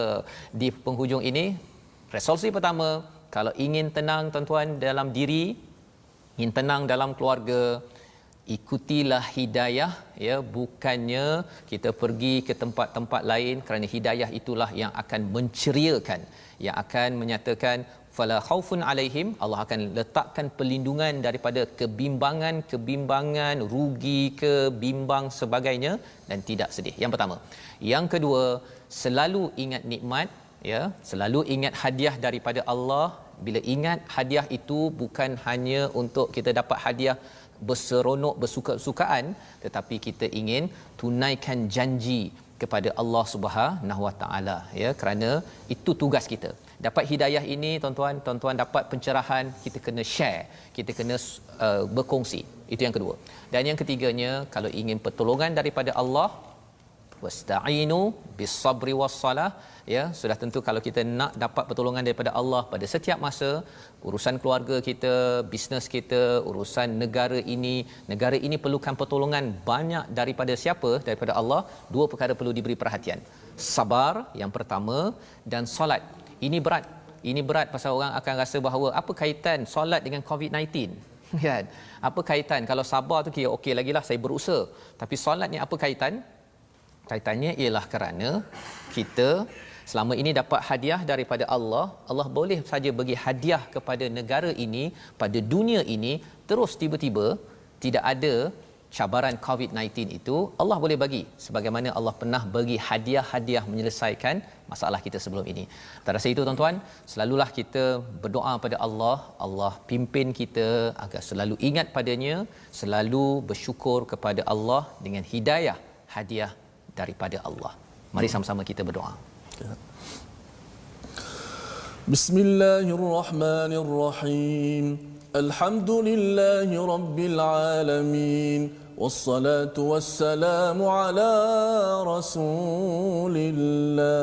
di penghujung ini resolusi pertama, kalau ingin tenang tuan-tuan dalam diri, ingin tenang dalam keluarga, ikutilah hidayah ya, bukannya kita pergi ke tempat-tempat lain, kerana hidayah itulah yang akan menceriakan, yang akan menyatakan fala khaufun alaihim, Allah akan letakkan perlindungan daripada kebimbangan, rugi ke bimbang sebagainya, dan tidak sedih. Yang pertama. Yang kedua, selalu ingat nikmat ya, selalu ingat hadiah daripada Allah. Bila ingat hadiah itu bukan hanya untuk kita dapat hadiah berseronok, bersuka-sukaan, tetapi kita ingin tunaikan janji kepada Allah Subhanahu Wa Taala ya, kerana itu tugas kita. Dapat hidayah ini tuan-tuan dapat pencerahan, kita kena share, kita kena berkongsi. Itu yang kedua. Dan yang ketiganya, kalau ingin pertolongan daripada Allah, wasta'inu bis-sabri was-salah ya, sudah tentu kalau kita nak dapat pertolongan daripada Allah pada setiap masa, urusan keluarga kita, bisnes kita, urusan negara ini perlukan pertolongan banyak daripada siapa? Daripada Allah. Dua perkara perlu diberi perhatian. Sabar yang pertama, dan solat. Ini berat pasal orang akan rasa bahawa apa kaitan solat dengan COVID-19? Kan? Apa kaitan? Kalau sabar tu kira okey lagilah, saya berusaha. Tapi solat ni apa kaitan? Kaitannya ialah kerana kita selama ini dapat hadiah daripada Allah. Allah boleh saja bagi hadiah kepada negara ini, pada dunia ini, terus tiba-tiba tidak ada cabaran COVID-19 itu, Allah boleh bagi sebagaimana Allah pernah bagi hadiah-hadiah menyelesaikan masalah kita sebelum ini. Tak rasa itu tuan-tuan, selalulah kita berdoa pada Allah, Allah pimpin kita agar selalu ingat padanya, selalu bersyukur kepada Allah dengan hidayah, hadiah daripada Allah. Mari sama-sama kita berdoa. Bismillahirrahmanirrahim. Alhamdulillahi rabbil alamin. Wassalatu wassalamu ala Rasulillah.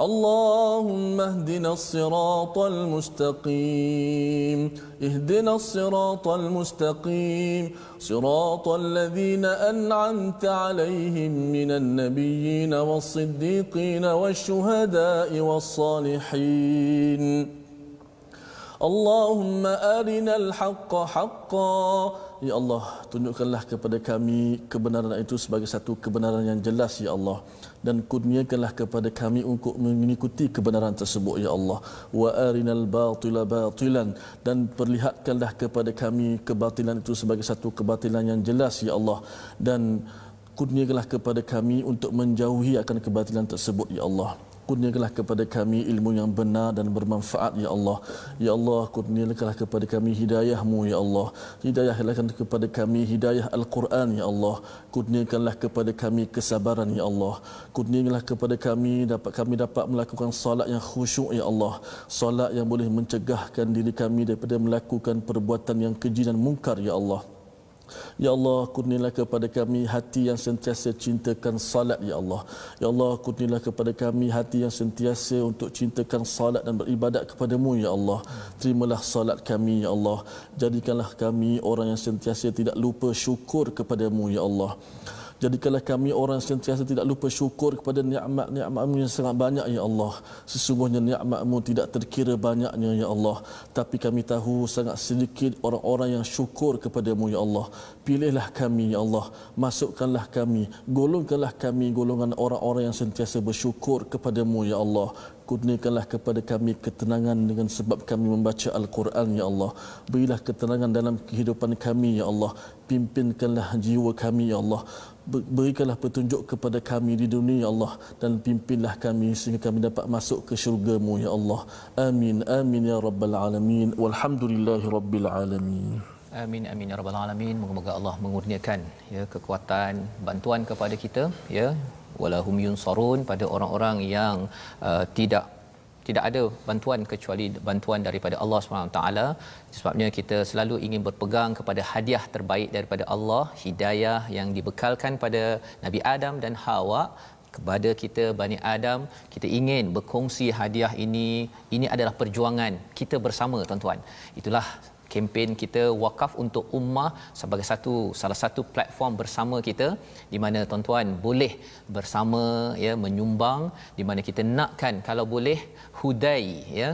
اللهم اهدنا الصراط المستقيم اهدنا الصراط المستقيم صراط الذين أنعمت عليهم من النبيين والصديقين والشهداء والصالحين اللهم أرنا الحق حقا. Ya Allah, tunjukkanlah kepada kami kebenaran itu sebagai satu kebenaran yang jelas, Ya Allah, dan kurniakanlah kepada kami untuk mengikuti kebenaran tersebut, Ya Allah. Wa arinal batila batilan, dan perlihatkanlah kepada kami kebatilan itu sebagai satu kebatilan yang jelas, Ya Allah, dan kurniakanlah kepada kami untuk menjauhi akan kebatilan tersebut, Ya Allah. Kurniakanlah kepada kami ilmu yang benar dan bermanfaat, Ya Allah. Ya Allah, kurniakanlah kepada kami hidayah-Mu, Ya Allah. Hidayahlah kepada kami hidayah Al-Quran, Ya Allah. Kurniakanlah kepada kami kesabaran, Ya Allah. Kurniakanlah kepada kami dapat melakukan solat yang khusyuk, Ya Allah. Solat yang boleh mencegahkan diri kami daripada melakukan perbuatan yang keji dan mungkar, Ya Allah. Ya Allah, kurnialah kepada kami hati yang sentiasa cintakan salat, Ya Allah. Ya Allah, kurnialah kepada kami hati yang sentiasa untuk cintakan salat dan beribadat kepadamu, Ya Allah. Terimalah salat kami, Ya Allah. Jadikanlah kami orang yang sentiasa tidak lupa syukur kepadamu, Ya Allah. Jadikanlah kami orang yang sentiasa tidak lupa syukur kepada nikmat-nikmat-Mu yang sangat banyak, Ya Allah. Sesungguhnya nikmat-Mu tidak terkira banyaknya, Ya Allah. Tapi kami tahu sangat sedikit orang-orang yang syukur kepadamu, Ya Allah. Pilihlah kami, Ya Allah. Masukkanlah kami, golongkanlah kami golongan orang-orang yang sentiasa bersyukur kepadamu, Ya Allah. Kurniakanlah kepada kami ketenangan dengan sebab kami membaca Al-Quran, Ya Allah. Berilah ketenangan dalam kehidupan kami, Ya Allah. Pimpinkanlah jiwa kami, Ya Allah. Berikanlah petunjuk kepada kami di dunia, Ya Allah, dan pimpinlah kami sehingga kami dapat masuk ke syurga-Mu, Ya Allah. Amin, amin ya rabbal alamin. Walhamdulillahi rabbil alamin. Amin amin ya rabbal alamin. Moga-moga Allah mengurniakan ya kekuatan, bantuan kepada kita ya, walahum yunsarun, pada orang-orang yang tidak ada bantuan kecuali bantuan daripada Allah Subhanahu taala. Sebabnya kita selalu ingin berpegang kepada hadiah terbaik daripada Allah, hidayah yang dibekalkan pada Nabi Adam dan Hawa. kepada kita Bani Adam, kita ingin berkongsi hadiah ini adalah perjuangan kita bersama tuan-tuan. Itulah kempen kita Wakaf untuk Ummah sebagai salah satu platform bersama kita di mana tuan-tuan boleh bersama ya menyumbang, di mana kita nakkan kalau boleh hudai ya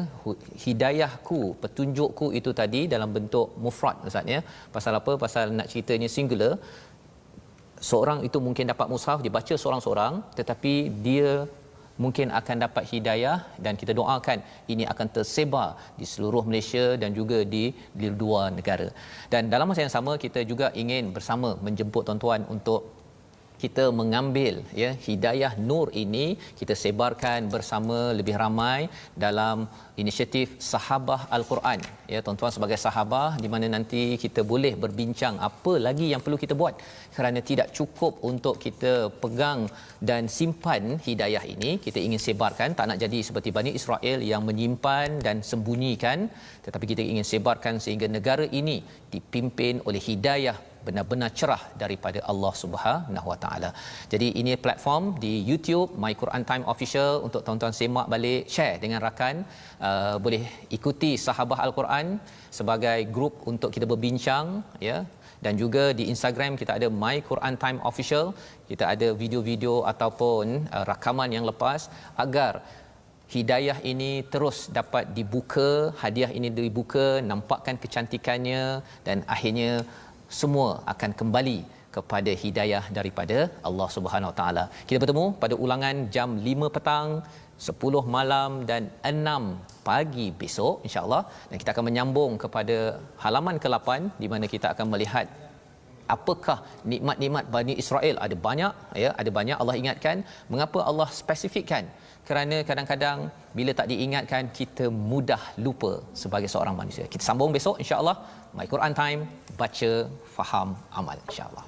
hidayahku, petunjukku itu tadi dalam bentuk mufrad ustaz ya. Pasal apa? Pasal nak ceritanya singular. Seorang itu mungkin dapat mushaf dibaca seorang-seorang, tetapi dia mungkin akan dapat hidayah, dan kita doakan ini akan tersebar di seluruh Malaysia dan juga di luar negara. Dan dalam masa yang sama kita juga ingin bersama menjemput tuan-tuan untuk kita mengambil ya hidayah nur ini, kita sebarkan bersama lebih ramai dalam inisiatif Sahabah Al-Quran ya tuan-tuan, sebagai sahabah di mana nanti kita boleh berbincang apa lagi yang perlu kita buat, kerana tidak cukup untuk kita pegang dan simpan hidayah ini, kita ingin sebarkan. Tak nak jadi seperti Bani Israel yang menyimpan dan sembunyikan, tetapi kita ingin sebarkan sehingga negara ini dipimpin oleh hidayah benar-benar cerah daripada Allah Subhanahu Wa Taala. Jadi ini platform di YouTube My Quran Time Official untuk tuan-tuan semak balik, share dengan rakan, boleh ikuti Sahabah Al-Quran sebagai grup untuk kita berbincang ya. Dan juga di Instagram kita ada My Quran Time Official, kita ada video-video ataupun rakaman yang lepas agar hidayah ini terus dapat dibuka, hadiah ini dibuka, nampakkan kecantikannya, dan akhirnya semua akan kembali kepada hidayah daripada Allah Subhanahu Wa Taala. Kita bertemu pada ulangan jam 5 petang, 10 malam dan 6 pagi besok insya-Allah, dan kita akan menyambung kepada halaman ke-8 di mana kita akan melihat apakah nikmat-nikmat Bani Israel. Ada banyak Allah ingatkan. Mengapa Allah spesifikkan? Kerana kadang-kadang bila tak diingatkan kita mudah lupa sebagai seorang manusia. Kita sambung besok insya-Allah. My Quran Time, baca, faham, amal insya-Allah.